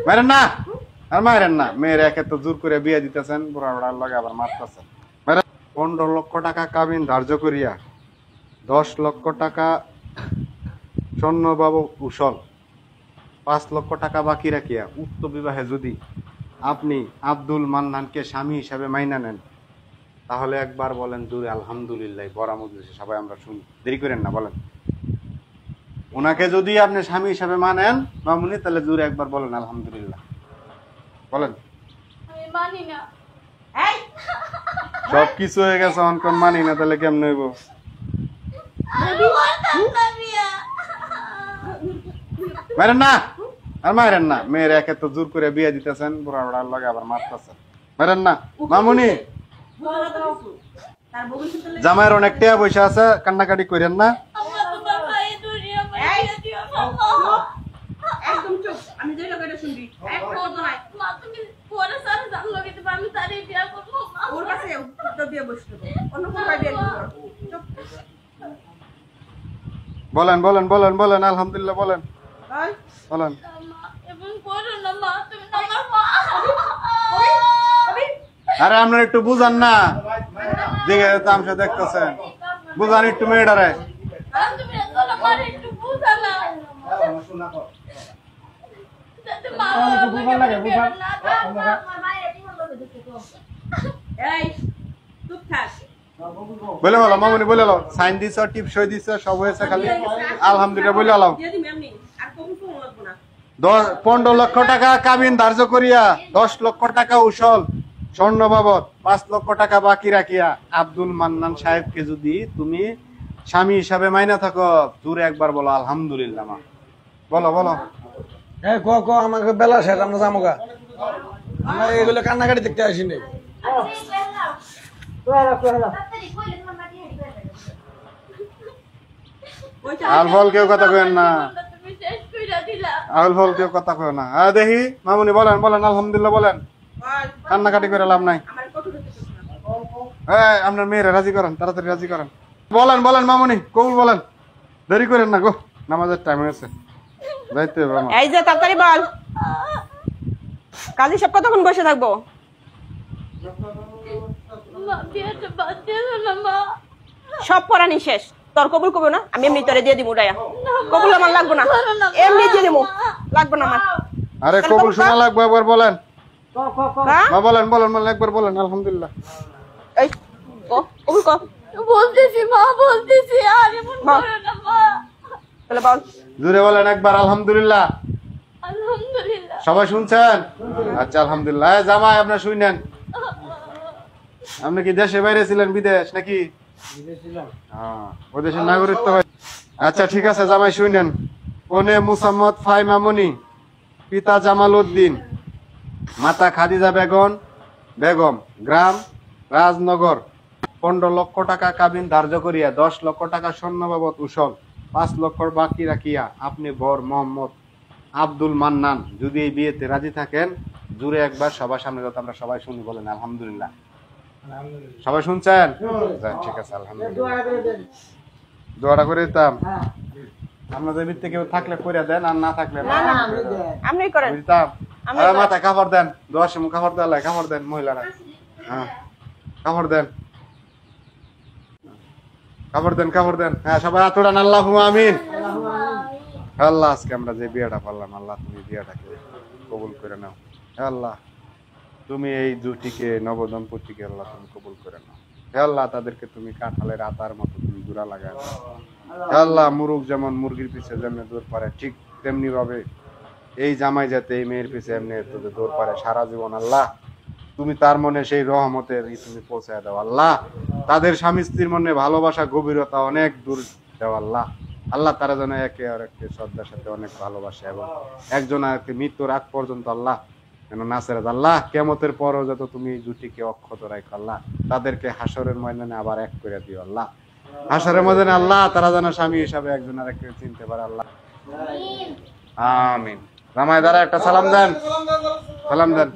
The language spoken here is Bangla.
মারেন না, আর মারেন না। মেয়ের একে তো জোর করে বিয়ে দিতেছেন, বুড়া বুড়ার লগে আবার মারতেছেন। 15 লক্ষ টাকা কাবিন ধার্য করিয়া 10 লক্ষ টাকা স্বর্ণবাবু উসল, 5 লক্ষ টাকা বাকি রাখিয়া উক্ত বিবাহে যদি আপনি আব্দুল মান্নানকে স্বামী হিসাবে মাইনা নেন, তাহলে একবার বলেন জোরে আলহামদুলিল্লাহ। বড় মজলিসে সবাই আমরা শুনি, দেরি করেন না, বলেন। ওনাকে যদি আপনি স্বামী হিসাবে মানেন মামুনি, তাহলে জোরে একবার বলেন আলহামদুলিল্লাহ, বলেন। মানি না। সব কিছু হয়ে গেছে, অনকন মানি না, তাহলে কেমন হইব? মারেন না, আর মারেন না। মেয়ের একে তো জোর করে বিয়ে দিতেছেন, বুড়া বুড়ার লগে আবার মারতেছেন। মারেন না মামুনি। জামাইয়ের অনেক টাকা পয়সা আছে, কান্নাকাটি করেন না। বলেন বলেন বলেন বলেন আলহামদুলিল্লাহ, বলেন বলেন। আরে আপনার একটু বুঝান না, দেখে তামসা দেখতেছেন, বুঝান একটু মেয়েটারে। বলে বলো মামুনি, বলে লো, সাইন দিছ, টিপ সই দিছ, সব হয়েছে, খালি আলহামদুলিল্লাহ বলে লো। 15 লক্ষ টাকা কাবিন ধার্য করিয়া 10 লক্ষ টাকা উসল স্বর্ণ বাবদ 5 লক্ষ টাকা বাকি রাখিয়া আব্দুল মান্নান সাহেবকে যদি তুমি স্বামী হিসাবে মাইনা থাকো, জোরে একবার বলো আলহামদুলিল্লাহ। মা বলো বলো। আমাকে বেলা শেষ, আমরা যাবো গা। আমরা এগুলো কান্নাকাটি দেখতে আসিনি। আল ফল কেউ কথা কেন না, আল ফল কেউ কথা কেউ না। দেখি মামুনি বলেন বলেন আলহামদুলিল্লাহ বলেন, কান্নাকাটি করে লাভ নাই। আপনার মেয়েরা রাজি করেন, তাড়াতাড়ি রাজি করেন। বলেন বলেন মামুনি, কবুল বলেন, দেরি করেন না গো, নামাজের টাইম হয়েছে, যাইতে হবে আমার। এই যে তাড়াতাড়ি বল, কাজী সব কতক্ষণ বসে থাকবো? সব পড়ানি শেষ, তোর কবুল করবো না, আমি এমনি তোরে দিয়ে দিব। উড়াইয়া কবুল আমার লাগবো না, এমনি দিয়ে দিব, লাগবো না আমার। আরে কবুল শোনা লাগবে, একবার বলেন। বলেন বলেন বলেন, একবার বলেন আলহামদুলিল্লাহ। এই কবুল কর। বলতেছি মা, বলতেছি, আর এমন করে না মা। তাহলে বল, জোরে বলেন একবার আলহামদুলিল্লাহ। আলহামদুলিল্লাহ। সবাই শুনছেন? আচ্ছা আলহামদুলিল্লাহ। জামাই আপনার শুনেন, আপনি কি দেশে বাইরে ছিলেন, বিদেশ নাকি? ওই দেশের নাগরিকত্ব। আচ্ছা ঠিক আছে জামাই শুনেন। কনে মুসাম্মদ ফাই মামুনি, পিতা জামাল উদ্দিন, মাতা খাদিজা বেগম, গ্রাম রাজনগর। 15 লক্ষ টাকা কাবিন ধার্য করিয়া 10 লক্ষ টাকা স্বর্ণ বাবদ উসল 5 লক্ষ বাকি রাখিয়া আপনি বর মোহাম্মদ আব্দুল মান্নান যদি এই বিয়েতে রাজি থাকেন, জুড়ে একবার সবার সামনে যত আমরা সবাই শুনি, বলেন আলহামদুলিল্লাহ। সবাই শুনছেন? ঠিক আছে আলহামদুলিল্লাহ। দোয়াটা করে দিতাম, আপনাদের ভিতরে কেউ থাকলে করে দেন, আর না থাকলে আপনি করেন। মাথায় কাপড় দেন, দোয়ার সময় কাপড় দেওয়া, কাপড় দেন মহিলারা। হ্যাঁ কাপড় দেন, কাপড় দেন, কাপড় দেন। হ্যাঁ সবাই আতড়ান, আল্লাহুম্মা আমিন। আল্লাহ আজকে আমরা যে বিয়েটা পারলাম, আল্লাহ তুমি বিয়েটাকে কবুল করে নাও। আল্লাহ তুমি এই জুটিকে, নবদম্পতিকে আল্লাহ তুমি কবুল করে নাও। আল্লাহ তাদেরকে তুমি কাঁঠালের আতার মতো তুমি জোড়া লাগায় দাও। আল্লাহ মুরুগ যেমন মুরগির পিছে যেমনি দৌড় পারে, ঠিক তেমনি ভাবে এই জামাই যাতে এই মেয়ের পিছে এমনি দৌড় পারে সারা জীবন। আল্লাহ তুমি তার মনে সেই রহমতের তুমি পৌঁছায় দাও। আল্লাহ তাদের স্বামী স্ত্রীর মনে ভালোবাসা গভীরতা অনেক দূর দাও। আল্লাহ আল্লাহ তারা যেন একে আর একে শ্রদ্ধার সাথে অনেক ভালোবাসে, এবং একজন আরেককে মৃত্যুর আগ পর্যন্ত আল্লাহ যেন না ছেড়ে দাও। আল্লাহ কিয়ামতের পরও যত তুমি এই জুটিকে অক্ষত রাখো, আল্লাহ তাদেরকে হাসরের ময়দানে আবার এক করে দিও। আল্লাহ হাসরের ময়দানে আল্লাহ তারা যেন স্বামী হিসাবে একজন আরেককে চিনতে পারে। আল্লাহ আমিন। জামাই দ্বারা একটা সালাম দেন, সালাম দেন।